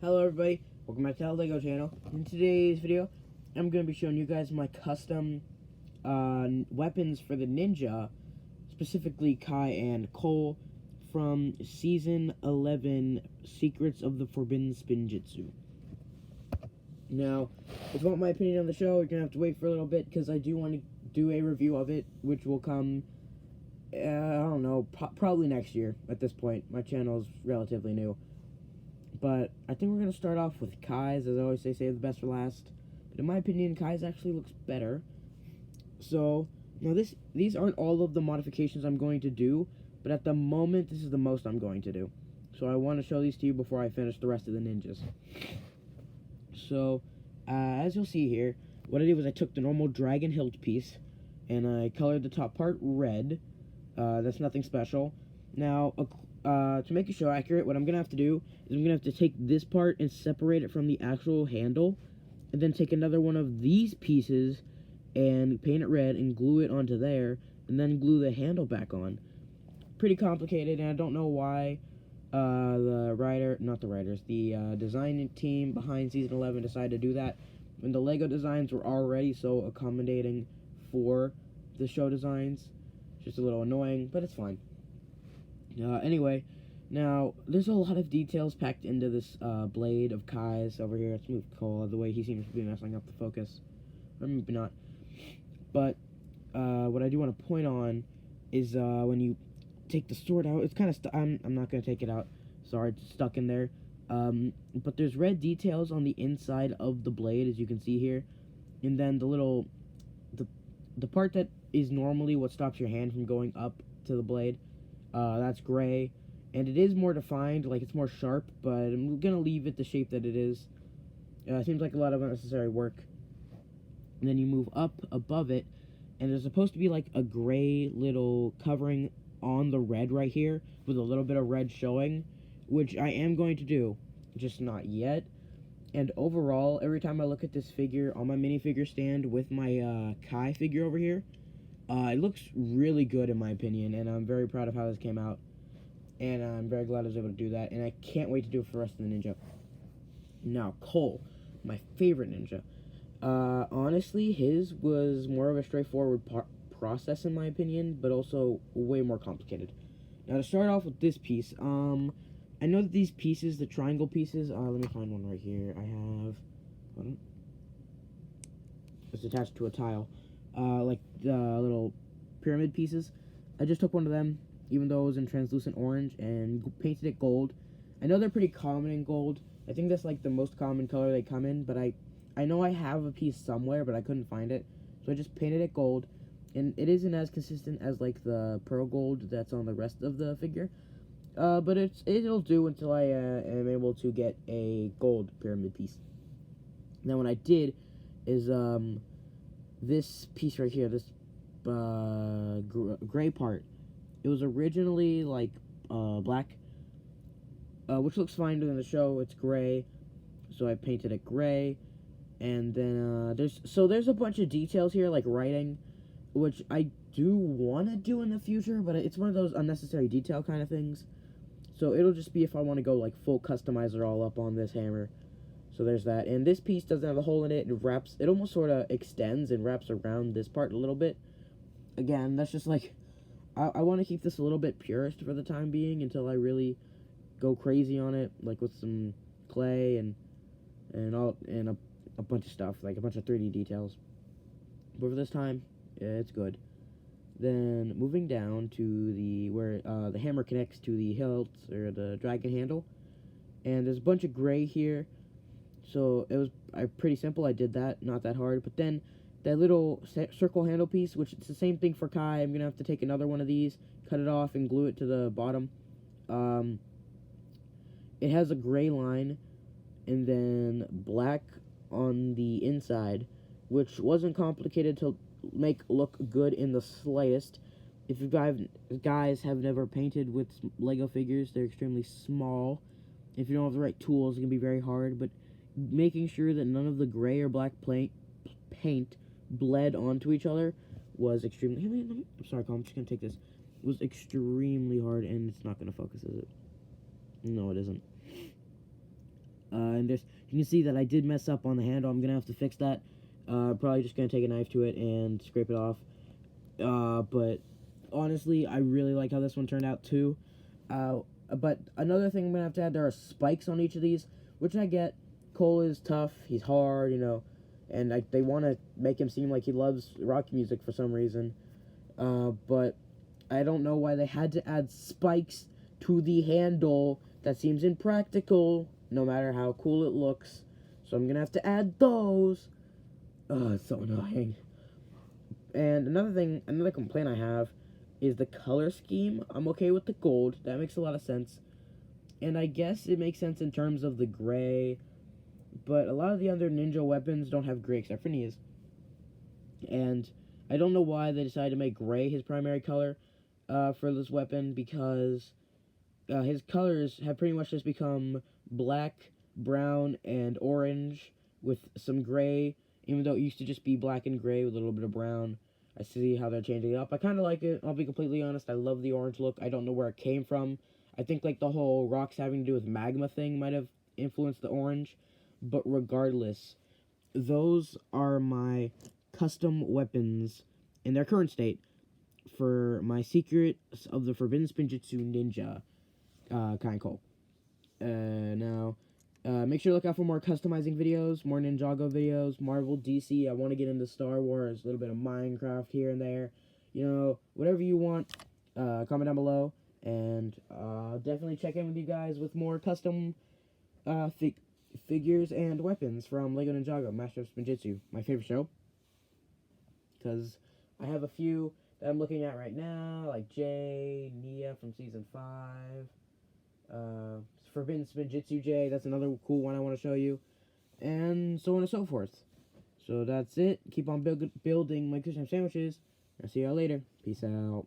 Hello everybody, welcome back to the LEGO channel. In today's video, I'm going to be showing you guys my custom weapons for the ninja, specifically Kai and Cole, from Season 11, Secrets of the Forbidden Spinjitzu. Now, if you want my opinion on the show, you're going to have to wait for a little bit, because I do want to do a review of it, which will come, I don't know, probably next year at this point. My channel is relatively new. But I think we're going to start off with Kai's. As I always say, save the best for last. But in my opinion, Kai's actually looks better. So, now these aren't all of the modifications I'm going to do, but at the moment, this is the most I'm going to do. So I want to show these to you before I finish the rest of the ninjas. So, as you'll see here, what I did was I took the normal dragon hilt piece, and I colored the top part red. That's nothing special. Now, to make the show accurate, what I'm going to have to do is I'm going to have to take this part and separate it from the actual handle, and then take another one of these pieces and paint it red and glue it onto there, and then glue the handle back on. Pretty complicated, and I don't know why the design team behind Season 11 decided to do that when the LEGO designs were already so accommodating for the show designs. Just a little annoying, but it's fine. Anyway, now, there's a lot of details packed into this blade of Kai's over here. Let's move Cole the way he seems to be messing up the focus. Or maybe not. But, what I do want to point on is when you take the sword out, it's kind of I'm not going to take it out. Sorry, it's stuck in there. But there's red details on the inside of the blade, as you can see here. And then the part that is normally what stops your hand from going up to the blade, that's gray, and it is more defined, like it's more sharp, but I'm gonna leave it the shape that it is. Seems like a lot of unnecessary work. And then you move up above it, and there's supposed to be like a gray little covering on the red right here, with a little bit of red showing, which I am going to do, just not yet. And overall, every time I look at this figure on my minifigure stand with my Kai figure over here, it looks really good in my opinion, and I'm very proud of how this came out. And I'm very glad I was able to do that, and I can't wait to do it for the rest of the ninja. Now, Cole, my favorite ninja. Honestly, his was more of a straightforward process in my opinion, but also way more complicated. Now, to start off with this piece, I know that these pieces, the triangle pieces, let me find one right here. I have, hold on. It's attached to a tile. Like the little pyramid pieces. I just took one of them, even though it was in translucent orange, and painted it gold. I know they're pretty common in gold. I think that's like the most common color they come in, but I know I have a piece somewhere, but I couldn't find it. So I just painted it gold, and it isn't as consistent as like the pearl gold that's on the rest of the figure. But it'll do until I am able to get a gold pyramid piece. Now what I did is this piece right here, this gray part, it was originally like black, which looks fine in the show. It's gray, so I painted it gray. And then there's a bunch of details here, like writing, which I do want to do in the future, but it's one of those unnecessary detail kind of things. So it'll just be if I want to go like full customizer all up on this hammer. So there's that. And this piece doesn't have a hole in it. It almost sort of extends and wraps around this part a little bit. Again, that's just like, I want to keep this a little bit purist for the time being until I really go crazy on it, like with some clay and a bunch of stuff, like a bunch of 3D details. But for this time, it's good. Then moving down to where the hilt connects to the hilt or the dragon handle, and there's a bunch of gray here. So it was pretty simple. I did that, not that hard. But then that little circle handle piece, which it's the same thing for Kai. I'm gonna have to take another one of these, cut it off, and glue it to the bottom. It has a gray line, and then black on the inside, which wasn't complicated to make look good in the slightest. If you guys have never painted with LEGO figures, they're extremely small. If you don't have the right tools, it can be very hard, but making sure that none of the gray or black paint bled onto each other was extremely... I'm sorry, Colin, I'm just going to take this. It was extremely hard, and it's not going to focus, is it? No, it isn't. And there's, you can see that I did mess up on the handle. I'm gonna have to fix that. Probably just gonna take a knife to it and scrape it off. But honestly, I really like how this one turned out too. But another thing I'm gonna have to add, there are spikes on each of these, which I get. Cole is tough, he's hard, and they want to make him seem like he loves rock music for some reason. But I don't know why they had to add spikes to the handle. That seems impractical, no matter how cool it looks. So I'm gonna have to add those. Oh, it's so annoying. And another complaint I have is the color scheme. I'm okay with the gold. That makes a lot of sense. And I guess it makes sense in terms of the gray. But a lot of the other ninja weapons don't have gray except for Nia's. And I don't know why they decided to make gray his primary color for this weapon, because his colors have pretty much just become black, brown, and orange with some gray, even though it used to just be black and gray with a little bit of brown. I see how they're changing it up. I kind of like it. I'll be completely honest. I love the orange look. I don't know where it came from. I think like the whole rocks having to do with magma thing might have influenced the orange. But regardless, those are my custom weapons in their current state for my Secrets of the Forbidden Spinjitzu Ninja kind call. Now, make sure to look out for more customizing videos, more Ninjago videos, Marvel, DC. I want to get into Star Wars, a little bit of Minecraft here and there. Whatever you want, comment down below. And definitely check in with you guys with more custom figures and weapons from LEGO Ninjago, Master of Spinjitzu, my favorite show. Because I have a few that I'm looking at right now, like Jay, Nia from Season 5, Forbidden Spinjitzu Jay, that's another cool one I want to show you, and so on and so forth. So that's it. Keep on building my custom sandwiches. I'll see y'all later. Peace out.